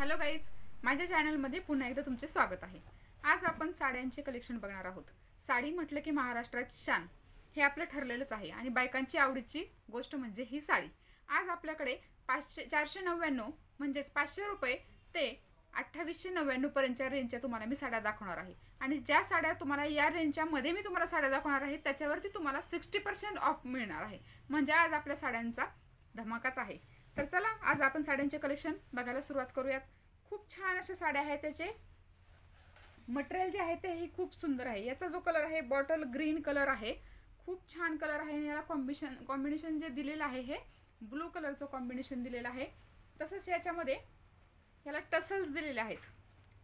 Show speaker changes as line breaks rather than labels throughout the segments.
Hello guys, माझ्या चॅनलमध्ये पुन्हा एकदा तुमचे स्वागत आहे। आज आपण साड्यांचे कलेक्शन बघणार आहोत। साडी म्हटलं की महाराष्ट्राची शान हे आपलं ठरलेलंच आहे आणि बायकांची आवडीची गोष्ट म्हणजे ही साडी। आज आपल्याकडे 499 म्हणजे 500 रुपये ते 2899 पर्यंतच्या रेंजच्या तुम्हाला मी साड्या दाखवणार आहे। आणि ज्या साड्या तुम्हाला या रेंजच्या मध्ये मी तुम्हाला साड्या दाखवणार आहे त्याच्यावरती तुम्हाला 60% ऑफ मिळणार आहे। म्हणजे आज आपल्या साड्यांचा धमाकाच आहे। तर चला आज आपण साड्यांचे कलेक्शन बघायला सुरुवात करूयात। खूप छान अशा साड्या आहेत। त्याचे मटेरियल जे आहे ते ही खूप सुंदर आहे। याचा जो कलर आहे बॉटल ग्रीन कलर आहे, खूप छान कलर आहे। याला कॉम्बिनेशन जे दिलेलं आहे हे ब्लू कलरचं कॉम्बिनेशन दिलेलं आहे। तसंच याच्यामध्ये याला टसल्स दिलेले आहेत,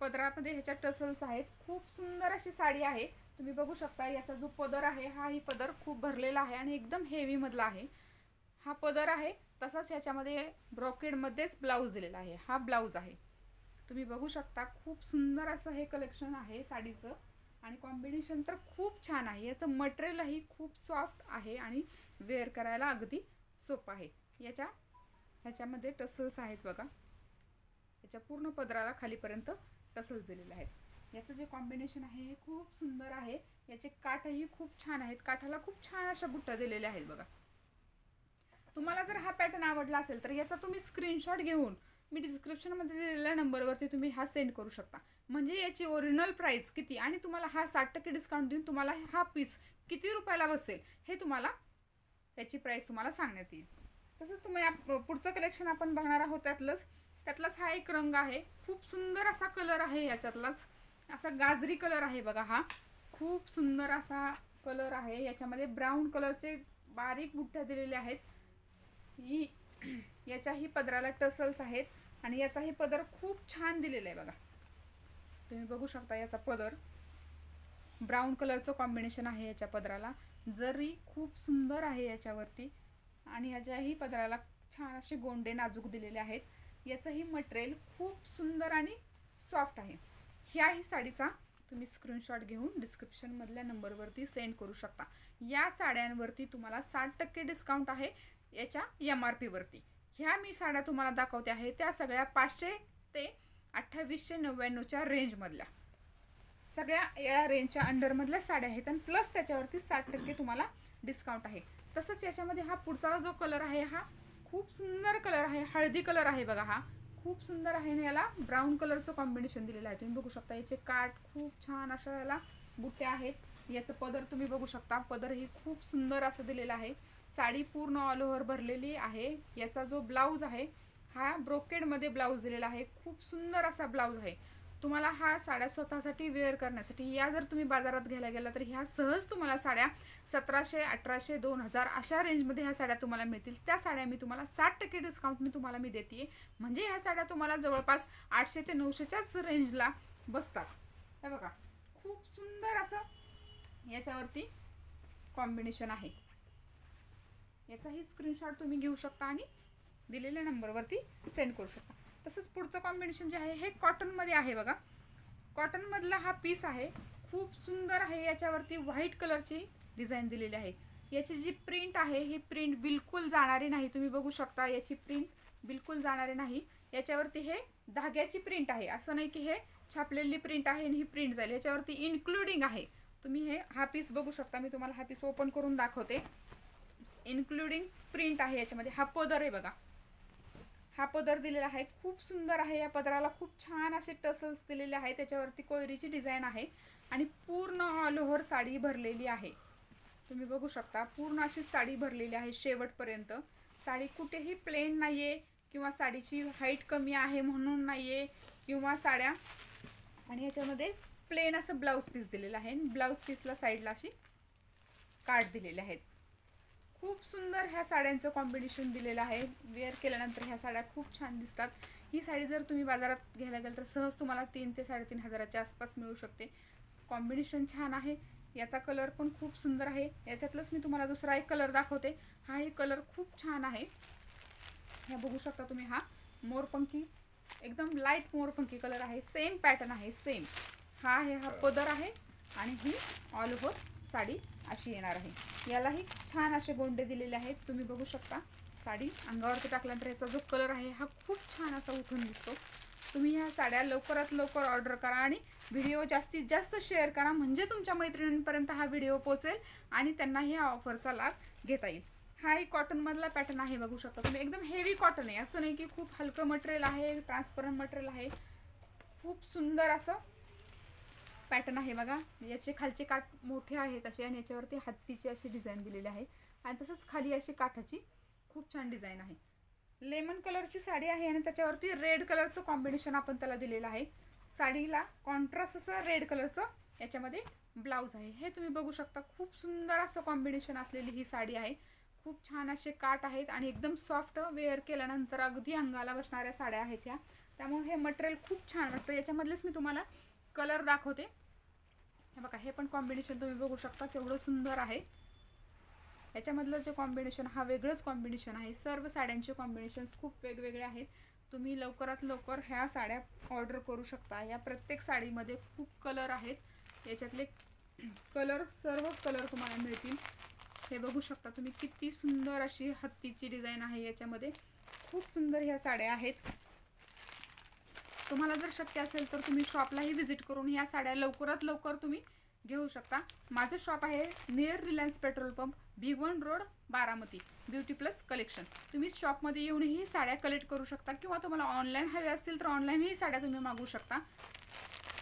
पदरामध्ये ह्याच्या टसल्स आहेत। खूप सुंदर अशी साडी आहे, तुम्ही बघू शकता। याचा जो पदर आहे हा ही पदर खूप भरलेला आहे आणि एकदम हेवी मधला आहे हा पदर आहे। तसंच याच्यामध्ये ब्रॉकेड मध्येच ब्लाउज दिलेला आहे, हा ब्लाउज आहे। तुम्ही बघू शकता खूप सुंदर असं हे कलेक्शन आहे साडीचं आणि कॉम्बिनेशन तर खूप छान आहे। याचं मटेरियलही खूप सॉफ्ट आहे आणि वेअर करायला अगदी सोपं आहे। ह्याच्यामध्ये टसल्स आहेत बघा, याच्या पूर्ण पदराला खालीपर्यंत टसल्स दिलेले आहेत। याचं जे कॉम्बिनेशन आहे हे खूप सुंदर आहे। याचे काठही खूप छान आहेत, काठाला खूप छान अशा बुट्ट्या दिलेल्या आहेत बघा। तुम्हाला जर हा पॅटर्न आवडला असेल तर याचा तुम्ही स्क्रीनशॉट घेऊन मी डिस्क्रिप्शन मध्ये दिलेल्या नंबरवरती तुम्ही हा सेंड करू शकता। म्हणजे याची ओरिजिनल प्राइस किती आणि तुम्हाला हा 60% डिस्काउंट देऊन तुम्हाला हा पीस किती रुपयाला बसेल हे तुम्हाला याची प्राइस तुम्हाला सांगण्यात येईल। तसंच तुम्ही पुढचं कलेक्शन आपण बघणार आहोत। त्यातलाच हा एक रंग आहे, खूप सुंदर असा कलर आहे। याच्यातलाच असा गाजरी कलर आहे बघा, हा खूप सुंदर असा कलर आहे। याच्यामध्ये ब्राऊन कलरचे बारीक बुट्ट्या दिलेल्या आहेत। याच्याही पदराला टसल्स आहेत आणि याचाही पदर खूप छान दिलेला आहे बघा। तुम्ही बघू शकता याचा पदर ब्राऊन कलरचं कॉम्बिनेशन आहे याच्या पदराला, जरी खूप सुंदर आहे याच्यावरती आणि याच्याही पदराला छान असे गोंडे नाजूक दिलेले आहेत। याचंही मटेरियल खूप सुंदर आणि सॉफ्ट आहे। ह्याही साडीचा तुम्ही स्क्रीनशॉट घेऊन डिस्क्रिप्शन मधल्या नंबरवरती सेंड करू शकता। या साड्यांवरती तुम्हाला 60% डिस्काउंट आहे याच्या MRP वरती। ह्या मी साड्या तुम्हाला दाखवते आहे त्या सगळ्या 500 ते 2899 च्या रेंज मधल्या, सगळ्या या रेंजच्या अंडर मधल्या साड्या आहेत आणि प्लस त्याच्यावरती 60% तुम्हाला डिस्काउंट आहे। तसंच याच्यामध्ये हा पुढचा जो कलर आहे हा खूप सुंदर कलर आहे, हळदी कलर आहे बघा। हा खूप सुंदर आहे आणि याला ब्राऊन कलरचं कॉम्बिनेशन दिलेलं आहे। तुम्ही बघू शकता याचे काठ खूप छान अशा याला बुट्ट्या आहेत। याचं पदर तुम्ही बघू शकता, पदर ही खूप सुंदर असं दिलेलं आहे। साडी पूर्ण ऑल ओव्हर भरलेली आहे। याचा जो ब्लाउज आहे हा ब्रोकेड मध्ये ब्लाउज दिलेला आहे, खूप सुंदर असा ब्लाउज आहे। तुम्हाला हा साड्या स्वतःसाठी वेअर करण्यासाठी या जर तुम्ही बाजारात घ्यायला गेला तर ह्या सहज तुम्हाला साड्या 1700, 1800, 2000 अशा रेंजमध्ये ह्या साड्या तुम्हाला मिळतील। त्या साड्या मी तुम्हाला 60% डिस्काउंटने तुम्हाला मी देते। म्हणजे ह्या साड्या तुम्हाला जवळपास 800 ते 900च्याच रेंजला बसतात। हे बघा खूप सुंदर असं याच्यावरती कॉम्बिनेशन आहे। याचाही स्क्रीनशॉट तुम्ही घेऊ शकता आणि दिलेल्या नंबरवरती सेंड करू शकता। तसंच पुढचं कॉम्बिनेशन जे आहे हे कॉटन मध्ये आहे बघा। कॉटन मधला हा पीस आहे, खूप सुंदर आहे। याच्यावरती व्हाईट कलरची डिझाईन दिलेली आहे। याची जी प्रिंट आहे ही प्रिंट बिलकुल जाणारी नाही, तुम्ही बघू शकता याची प्रिंट बिलकुल जाणारी नाही। याच्यावरती हे धाग्याची प्रिंट आहे, असं नाही की हे छापलेली प्रिंट आहे आणि ही प्रिंट जाईल। याच्यावरती इन्क्लुडिंग आहे। तुम्ही हा पीस बघू शकता, मी तुम्हाला हा पीस ओपन करून दाखवते। इन्क्लुडिंग प्रिंट आहे याच्यामध्ये। हा पदर आहे बघा, हा पदर दिलेला आहे, खूप सुंदर आहे। या पदराला खूप छान असे टसल्स दिलेले आहेत। त्याच्यावरती कोयरीची डिझाईन आहे आणि पूर्ण ऑल ओव्हर साडी भरलेली आहे। तुम्ही बघू शकता पूर्ण अशी साडी भरलेली आहे शेवटपर्यंत। साडी कुठेही प्लेन नाहीये किंवा साडीची हाईट कमी आहे म्हणून नाहीये किंवा साड्या, आणि याच्यामध्ये प्लेन असं ब्लाउज पीस दिलेलं आहे। ब्लाउज पीसला साईडला अशी काठ दिलेले आहेत। खूप सुंदर ह्या साड्यांचं कॉम्बिनेशन दिलेलं आहे। वेअर केल्यानंतर ह्या साड्या खूप छान दिसतात। ही साडी जर तुम्ही बाजारात घ्यायला गेल तर सहज तुम्हाला 3 ते 3.5 हजाराच्या आसपास मिळू शकते। कॉम्बिनेशन छान आहे। याचा कलर पण खूप सुंदर आहे। याच्यातलंच मी तुम्हाला दुसरा एक कलर दाखवते। हा एक कलर खूप छान आहे। हे बघू शकता तुम्ही, हा मोरपंखी एकदम लाईट मोरपंखी कलर आहे। सेम पॅटर्न आहे, सेम। हा पदर आहे आणि ही ऑल ओव्हर साडी अशी येणार आहे। यालाही छान असे गोंडे दिलेले आहेत, तुम्ही बघू शकता। साडी अंगावरती टाकल्यानंतर याचा जो कलर आहे हा खूप छान असा उठून दिसतो। तुम्ही ह्या साड्या लवकरात लवकर ऑर्डर करा आणि व्हिडिओ जास्तीत जास्त शेअर करा, म्हणजे तुमच्या मैत्रिणींपर्यंत हा व्हिडिओ पोहोचेल आणि त्यांना ह्या ऑफरचा लाभ घेता येईल. हा एक कॉटनमधला पॅटर्न आहे, बघू शकता तुम्ही. एकदम हेवी कॉटन आहे, असं नाही की खूप हलकं मटेरियल आहे, ट्रान्सपरंट मटेरियल आहे. खूप सुंदर असं पॅटर्न आहे बघा. याचे खालचे काठ मोठे आहेत असे आणि याच्यावरती हत्तीची अशी डिझाईन दिलेली आहे आणि तसंच खाली अशी काठाची खूप छान डिझाईन आहे. लेमन कलरची साडी आहे आणि त्याच्यावरती रेड कलरचं कॉम्बिनेशन आपण त्याला दिलेलं आहे. साडीला कॉन्ट्रास्ट असं रेड कलरचं याच्यामध्ये ब्लाऊज आहे. हे तुम्ही बघू शकता. खूप सुंदर असं कॉम्बिनेशन असलेली ही साडी आहे. खूप छान असे काठ आहेत आणि एकदम सॉफ्ट, वेअर केल्यानंतर अगदी अंगाला बसणाऱ्या साड्या आहेत ह्या. त्यामुळे हे मटेरियल खूप छान वाटतं. याच्यामधलेच मी तुम्हाला कलर दाखवते. हे बघा, हे पण कॉम्बिनेशन तुम्ही बघू शकता केवढं सुंदर आहे. याच्यामधलं जे कॉम्बिनेशन हा वेगळंच कॉम्बिनेशन आहे. सर्व साड्यांचे कॉम्बिनेशन्स खूप वेगवेगळे आहेत. तुम्ही लवकरात लवकर ह्या साड्या ऑर्डर करू शकता. या प्रत्येक साडीमध्ये खूप कलर आहेत. याच्यातले कलर, सर्व कलर तुम्हाला मिळतील. हे बघू शकता तुम्ही, किती सुंदर अशी हत्तीची डिझाईन आहे याच्यामध्ये. खूप सुंदर ह्या साड्या आहेत. तुम्हाला जर शक्य असेल तर तुम्ही शॉपलाही व्हिजिट करून ह्या साड्या लवकरात लवकर तुम्ही घेऊ शकता. माझं शॉप आहे near Reliance petrol pump, Bhigwan road, Baramati, beauty plus collection. तुम्ही शॉपमध्ये येऊनही साड्या कलेक्ट करू शकता किंवा तुम्हाला ऑनलाईन हवे असतील तर ऑनलाईनही साड्या तुम्ही मागवू शकता.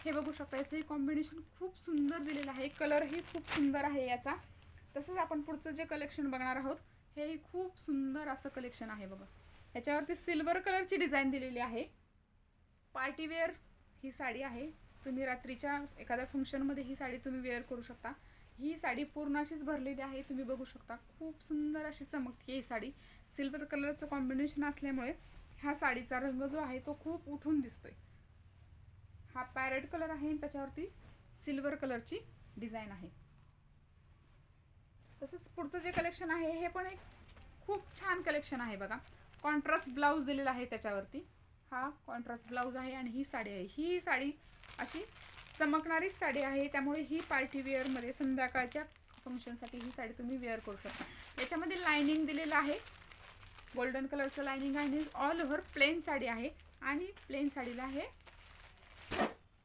हे बघू शकता, याचं कॉम्बिनेशन खूप सुंदर दिलेलं आहे. कलरही खूप सुंदर आहे याचा. तसंच आपण पुढचं जे कलेक्शन बघणार आहोत हेही खूप सुंदर असं कलेक्शन आहे बघा. याच्यावरती सिल्वर कलरची डिझाईन दिलेली आहे. पार्टीवेअर ही साडी आहे. तुम्ही रात्रीच्या एखाद्या फंक्शनमध्ये ही साडी तुम्ही वेअर करू शकता. ही साडी पूर्ण अशीच भरलेली आहे, तुम्ही बघू शकता. खूप सुंदर अशी चमकते ही साडी. सिल्वर कलरचं कॉम्बिनेशन असल्यामुळे ह्या साडीचा रंग जो आहे तो खूप उठून दिसतोय. हा पॅरेट कलर आहे आणि त्याच्यावरती सिल्वर कलरची डिझाईन आहे. तसंच पुढचं जे कलेक्शन आहे हे पण एक खूप छान कलेक्शन आहे बघा. कॉन्ट्रास्ट ब्लाऊज दिलेला आहे त्याच्यावरती. हा कॉन्ट्रास्ट ब्लाऊज आहे आणि ही साडी आहे. ही साडी अशी चमकणारी साडी आहे, त्यामुळे ही पार्टी वेअरमध्ये संध्याकाळच्या फंक्शनसाठी ही साडी तुम्ही वेअर करू शकता. याच्यामध्ये लाइनिंग दिलेलं आहे, गोल्डन कलरचं लाइनिंग आहे. ऑल ओव्हर प्लेन साडी आहे आणि प्लेन साडीला हे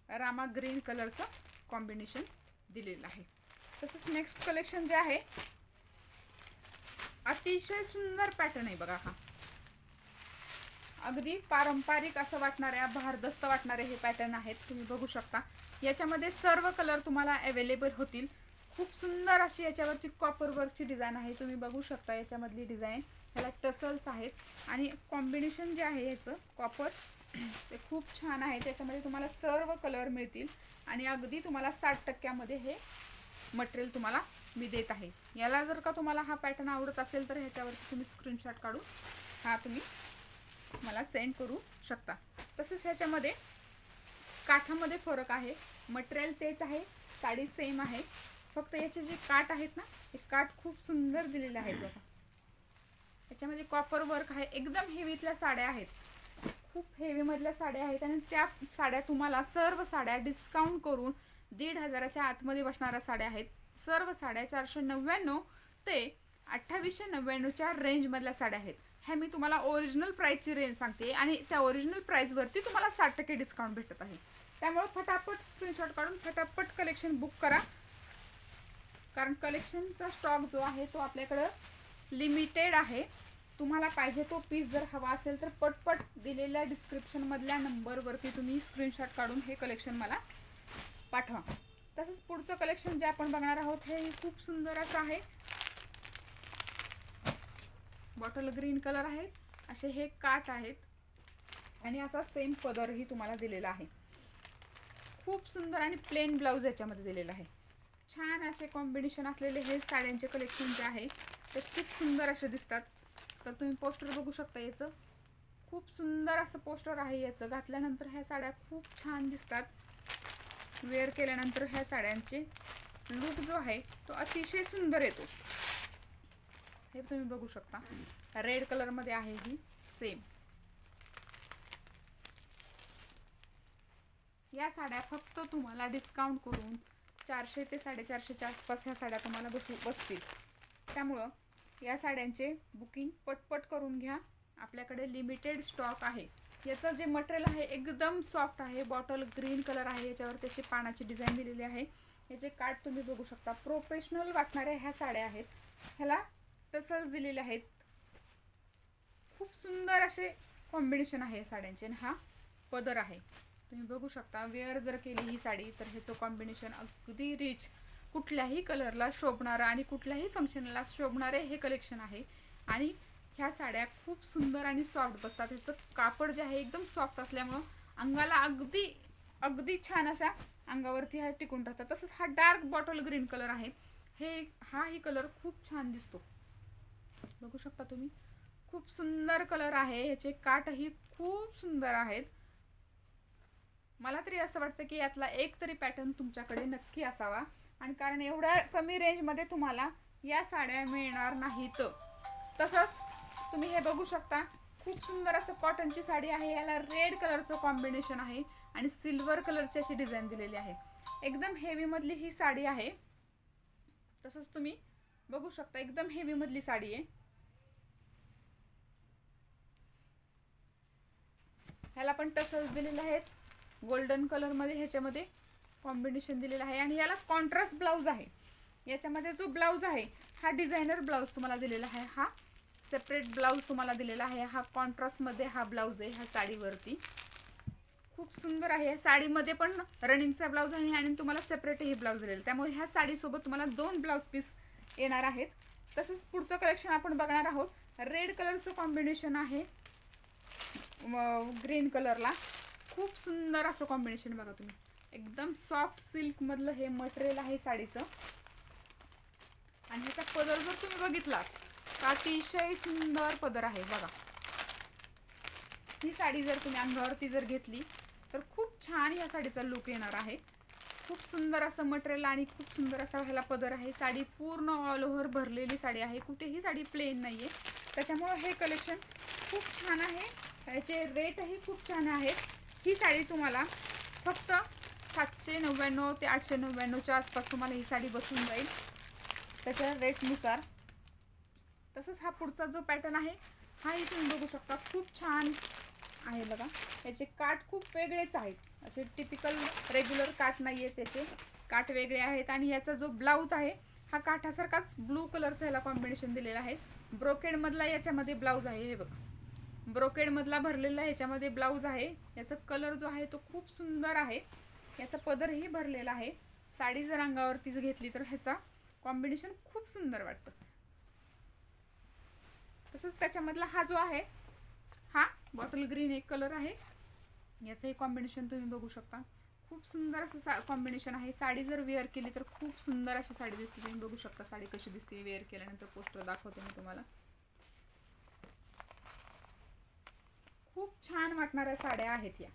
रामा ग्रीन कलरचं कॉम्बिनेशन दिलेलं आहे. तसंच नेक्स्ट कलेक्शन जे आहे अतिशय सुंदर पॅटर्न आहे बघा. हा अगदी पारंपरिक असं वाटणाऱ्या, भारदस्त वाटणारे हे पॅटर्न आहेत. तुम्ही बघू शकता याच्यामध्ये सर्व कलर तुम्हाला अवेलेबल होतील. खूप सुंदर अशी याच्यावरती कॉपर वर्कची डिझाईन आहे. तुम्ही बघू शकता याच्यामधली डिझाईन, ह्याला टसल्स आहेत आणि कॉम्बिनेशन जे आहे याचं कॉपर ते खूप छान आहे. त्याच्यामध्ये तुम्हाला सर्व कलर मिळतील आणि अगदी तुम्हाला 60% हे मटेरियल तुम्हाला मी देत आहे. याला जर का तुम्हाला हा पॅटर्न आवडत असेल तर ह्याच्यावरती तुम्ही स्क्रीनशॉट काढून हा तुम्ही मला सेंड करू शकता. तसेच ह्याच्यामध्ये काठामध्ये फरक आहे. मटेरियल तेच आहे, साडी सेम आहे, फक्त याचे जे काठ आहेत ना हे काठ खूप सुंदर दिलेले आहेत बघा. याच्यामध्ये कॉपर वर्क आहे. एकदम हेवीतल्या साड्या आहेत, खूप हेवीमधल्या साड्या आहेत आणि त्या साड्या तुम्हाला सर्व साड्या डिस्काउंट करून 1,500च्या आतमध्ये बसणाऱ्या साड्या आहेत. सर्व साड्या 499 ते 2899च्या रेंजमधल्या साड्या आहेत. ह्या मी तुम्हाला ओरिजिनल प्राईसची रेंज सांगते आणि त्या ओरिजिनल प्राईसवरती तुम्हाला 60% डिस्काउंट भेटत आहे. त्यामुळे फटाफट स्क्रीनशॉट काढून फटाफट कलेक्शन बुक करा, कारण कलेक्शनचा स्टॉक जो आहे तो आपल्याकडं लिमिटेड आहे. तुम्हाला पाहिजे तो पीस जर हवा असेल तर पटपट दिलेल्या डिस्क्रिप्शनमधल्या नंबरवरती तुम्ही स्क्रीनशॉट काढून हे कलेक्शन मला पाठवा. तसंच पुढचं कलेक्शन जे आपण बघणार आहोत हे खूप सुंदर असं आहे. बॉटल ग्रीन कलर आहे, असे हे काठ आहेत आणि असा सेम पदरही तुम्हाला दिलेला आहे. खूप सुंदर आणि प्लेन ब्लाऊज याच्यामध्ये दिलेला आहे. छान असे कॉम्बिनेशन असलेले हे साड्यांचे कलेक्शन जे आहे ते खूप सुंदर असे दिसतात. तर तुम्ही पोस्टर बघू शकता. याचं खूप सुंदर असं पोस्टर आहे. याचं घातल्यानंतर ह्या साड्या खूप छान दिसतात. वेअर केल्यानंतर ह्या साड्यांचे लुक जो आहे तो अतिशय सुंदर येतो. हे तुम्ही बघू शकता. रेड कलरमध्ये आहे ही सेम. या साड्या फक्त तुम्हाला डिस्काउंट करून 400 ते 450च्या आसपास ह्या साड्या तुम्हाला बसतील. त्यामुळं या साड्यांचे बुकिंग पटपट करून घ्या. आपल्याकडे लिमिटेड स्टॉक आहे. याचं जे मटेरियल आहे एकदम सॉफ्ट आहे, बॉटल ग्रीन कलर आहे, याच्यावर त्याची पानाची डिझाईन दिलेली आहे। याचे काठ तुम्ही बघू शकता, प्रोफेशनल वाटणाऱ्या ह्या साड्या आहेत। ह्याला टसल्स दिलेले आहेत, खूप सुंदर असे कॉम्बिनेशन आहे साड्यांचे। हा पदर आहे, तुम्ही बघू शकता, वेअर जर केली ही साडी तर ह्याचं कॉम्बिनेशन अगदी रिच, कुठल्याही कलरला शोभणारं आणि कुठल्याही फंक्शनला शोभणारे हे कलेक्शन आहे। आणि ह्या साड्या खूप सुंदर आणि सॉफ्ट बसतात, ह्याचं कापड जे आहे एकदम सॉफ्ट असल्यामुळं अंगाला अगदी अगदी छान अशा अंगावरती हा टिकून राहतात। तसंच हा डार्क बॉटल ग्रीन कलर आहे, हाही कलर खूप छान दिसतो, बघू शकता तुम्ही, खूप सुंदर कलर आहे। ह्याचे काठही खूप सुंदर आहेत। मला तरी असं वाटतं की यातला एक तरी पॅटर्न तुमच्याकडे नक्की असावा, आणि कारण एवढ्या कमी रेंजमध्ये तुम्हाला या साड्या मिळणार नाहीत। तसंच तुम्ही हे बघू शकता, खूप सुंदर असं कॉटनची साडी आहे, याला रेड कलरचं कॉम्बिनेशन आहे आणि सिल्वर कलरची अशी डिझाईन दिलेली आहे। एकदम हेवी मधली ही साडी आहे, तसंच तुम्ही बघू शकता एकदम हेवी मधली साडी आहे। ह्याला पण टसल्स दिलेले आहेत, गोल्डन कलर मध्ये ह्याच्यामध्ये कॉम्बिनेशन दिलेलं आहे, आणि याला कॉन्ट्रास्ट ब्लाउज आहे। याच्यामध्ये जो ब्लाउज आहे हा डिझायनर ब्लाउज तुम्हाला दिलेला आहे, हा सेपरेट ब्लाउज तुम्हाला दिलेला आहे, हा कॉन्ट्रास्ट मध्ये हा ब्लाउज आहे ह्या साडीवरती, खूप सुंदर आहे। साडीमध्ये पण रनिंगचा ब्लाउज आहे आणि तुम्हाला सेपरेटही ब्लाउज दिलेला, त्यामुळे ह्या साडीसोबत तुम्हाला 2 ब्लाउज पीस येणार आहेत। तसंच पुढचं कलेक्शन आपण बघणार आहोत, रेड कलरचं कॉम्बिनेशन आहे ग्रीन कलरला, खूप सुंदर असं कॉम्बिनेशन बघा तुम्ही, एकदम सॉफ्ट सिल्क मधलं हे मटेरियल आहे साडीचं। आणि ह्याचा पदर जर तुम्ही बघितला तर अतिशय सुंदर पदर आहे बघा। ही साडी जर तुम्ही अंगावरती जर घेतली तर खूप छान ह्या साडीचा लुक येणार आहे। खूप सुंदर असं मटेरियल आणि खूप सुंदर असा ह्याला पदर आहे। साडी पूर्ण ऑल ओव्हर भरलेली साडी आहे, कुठेही साडी प्लेन नाहीये, त्याच्यामुळे हे कलेक्शन खूप छान आहे। याचे रेटही खूप छान आहेत। ही साडी तुम्हाला फक्त 799 ते 899च्या आसपास तुम्हाला ही साडी बसून जाईल त्याच्या रेटनुसार। तसंच हा पुढचा जो पॅटर्न आहे हाही तुम्ही बघू शकता, खूप छान आहे बघा। याचे काठ खूप वेगळेच आहेत, असे टिपिकल रेग्युलर काठ नाहीये, त्याचे काठ वेगळे आहेत। आणि याचा जो ब्लाउज आहे हा काठासारखाच ब्लू कलरचा ह्याला कॉम्बिनेशन दिलेला आहे। ब्रोकेड मधला याच्यामध्ये ब्लाउज आहे, हे बघा, ब्रोकेड मधला भरलेला ह्याच्यामध्ये ब्लाउज आहे। याचा कलर जो आहे तो खूप सुंदर आहे, याचा पदरही भरलेला आहे। साडी जर अंगावरती घेतली तर ह्याचा कॉम्बिनेशन खूप सुंदर वाटतं। तसंच त्याच्यामधला हा जो आहे हा बॉटल ग्रीन एक कलर आहे, याचंही कॉम्बिनेशन तुम्ही बघू शकता, खूप सुंदर असं कॉम्बिनेशन आहे। साडी जर वेअर केली तर खूप सुंदर अशी साडी दिसते, तुम्ही बघू शकता साडी कशी दिसते वेअर केल्यानंतर। पोस्टर दाखवते मी तुम्हाला, खूप छान वाटणाऱ्या साड्या आहेत या।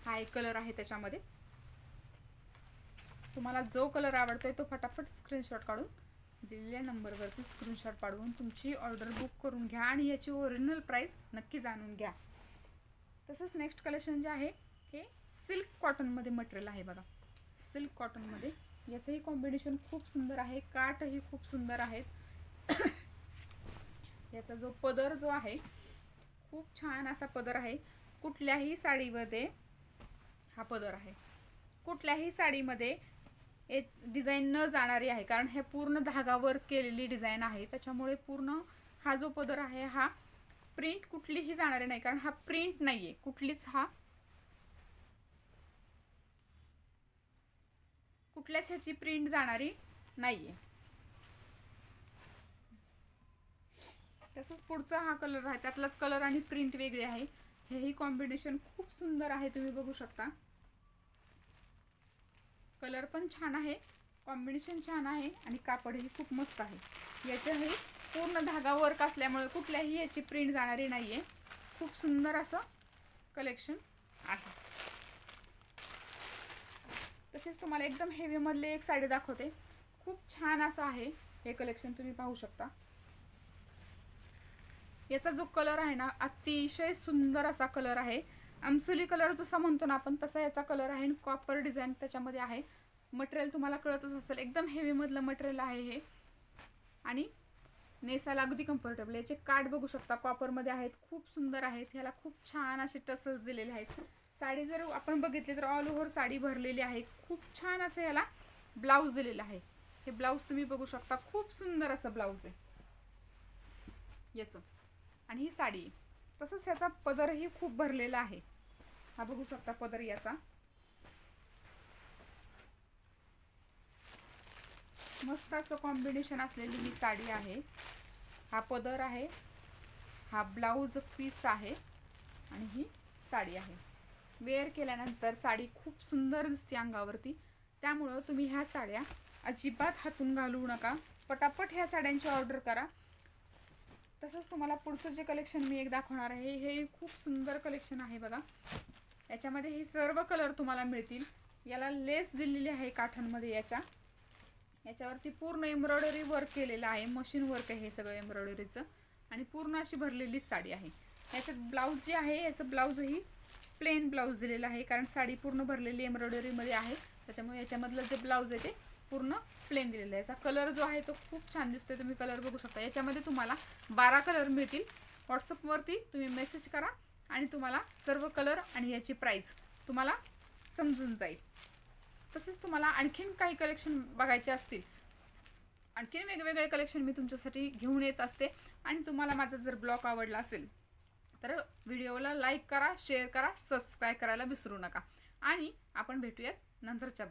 हा एक कलर आहे, त्याच्यामध्ये तुम्हाला जो कलर आवडतोय तो फटाफट स्क्रीनशॉट काढून दिलेल्या नंबरवरती स्क्रीनशॉट पाठवून तुमची ऑर्डर बुक करून घ्या आणि याची ओरिजिनल प्राइस नक्की जाणून घ्या। तसंच नेक्स्ट कलेक्शन जे आहे हे सिल्क कॉटनमध्ये मटेरियल आहे बघा, सिल्क कॉटनमध्ये याचंही कॉम्बिनेशन खूप सुंदर आहे, काठही खूप सुंदर आहेत। याचा जो पदर जो आहे खूप छान असा पदर आहे, कुठल्याही साडीमध्ये हा पदर आहे, कुठल्याही साडीमध्ये एक डिझाईन न जाणारी आहे, कारण हे पूर्ण धागावर केलेली डिझाईन आहे, त्याच्यामुळे पूर्ण हा जो पदर आहे हा प्रिंट कुठलीही जाणारी नाही, कारण हा प्रिंट नाहीये कुठलीच, हा कुठल्याच ह्याची प्रिंट जाणारी नाहीये। तसंच पुढचा हा कलर आहे, त्यातलाच कलर आणि प्रिंट वेगळी आहे, हेही कॉम्बिनेशन खूप सुंदर आहे, तुम्ही बघू शकता, कलर पण छान आहे, कॉम्बिनेशन छान आहे आणि कापडही खूप मस्त आहे। याचंही पूर्ण धागा वर्क असल्यामुळे कुठल्याही याची प्रिंट जाणारी नाहीये, खूप सुंदर असं कलेक्शन आहे। तसेच तुम्हाला एकदम हेवी मधले एक साडी दाखवते, खूप छान असं आहे हे कलेक्शन, तुम्ही पाहू शकता। याचा जो कलर आहे ना अतिशय सुंदर असा कलर आहे, आमसुली कलर जसा म्हणतो ना आपण तसा याचा कलर आहे, कॉपर डिझाईन त्याच्यामध्ये आहे। मटेरियल तुम्हाला कळतच असेल, एकदम हेवी मधलं मटेरियल आहे हे, आणि नेसायला अगदी कम्फर्टेबल. याचे काठ बघू शकता कॉपरमध्ये आहेत, खूप सुंदर आहेत. ह्याला खूप छान असे टसल्स दिलेले आहेत. साडी जर आपण बघितली तर ऑल ओव्हर साडी भरलेली आहे. खूप छान असं ह्याला ब्लाऊज दिलेलं आहे. हे ब्लाऊज तुम्ही बघू शकता, खूप सुंदर असं ब्लाऊज आहे याचं. आणि ही साडी तसंच ह्याचा पदरही खूप भरलेला आहे. हा बघू शकता पदर याचा. मस्त असं कॉम्बिनेशन असलेली ही साडी आहे. हा पदर आहे, हा ब्लाऊज पीस आहे आणि ही साडी आहे. वेअर केल्यानंतर साडी खूप सुंदर दिसते अंगावरती. त्यामुळं तुम्ही ह्या साड्या अजिबात हातून घालवू नका. पटापट ह्या साड्यांची ऑर्डर करा. तसंच तुम्हाला पुढचं जे कलेक्शन मी एक दाखवणार आहे, हे खूप सुंदर कलेक्शन आहे बघा. याच्यामध्ये हे सर्व कलर तुम्हाला मिळतील. याला लेस दिलेली आहे काठांमध्ये. याच्यावरती पूर्ण एम्ब्रॉयडरी वर्क केलेलं आहे. मशीन वर्क आहे हे सगळं एम्ब्रॉयडरीचं. आणि पूर्ण अशी भरलेली साडी आहे. याचं ब्लाऊज जे आहे, याचं ब्लाऊजही प्लेन ब्लाऊज दिलेलं आहे, कारण साडी पूर्ण भरलेली एम्ब्रॉयडरीमध्ये आहे. त्याच्यामुळे याच्यामधलं जे ब्लाऊज आहे ते पूर्ण प्लेन दिलेलं आहे. याचा कलर जो आहे तो खूप छान दिसतोय. तुम्ही कलर बघू शकता. याच्यामध्ये तुम्हाला 12 कलर मिळतील. व्हॉट्सअपवरती तुम्ही मेसेज करा आणि तुम्हाला सर्व कलर आणि याची प्राईस तुम्हाला समजून जाईल. तसेच तुम्हाला आणखीन काही कलेक्शन बघायचे असतील, आणखीन वेगवेगळे कलेक्शन मी तुमच्यासाठी घेऊन येत असते. आणि तुम्हाला माझा जर ब्लॉग आवडला असेल तर व्हिडिओला लाईक करा, शेअर करा, सबस्क्राईब करायला विसरू नका. आणि आपण भेटूयात नंतरच्या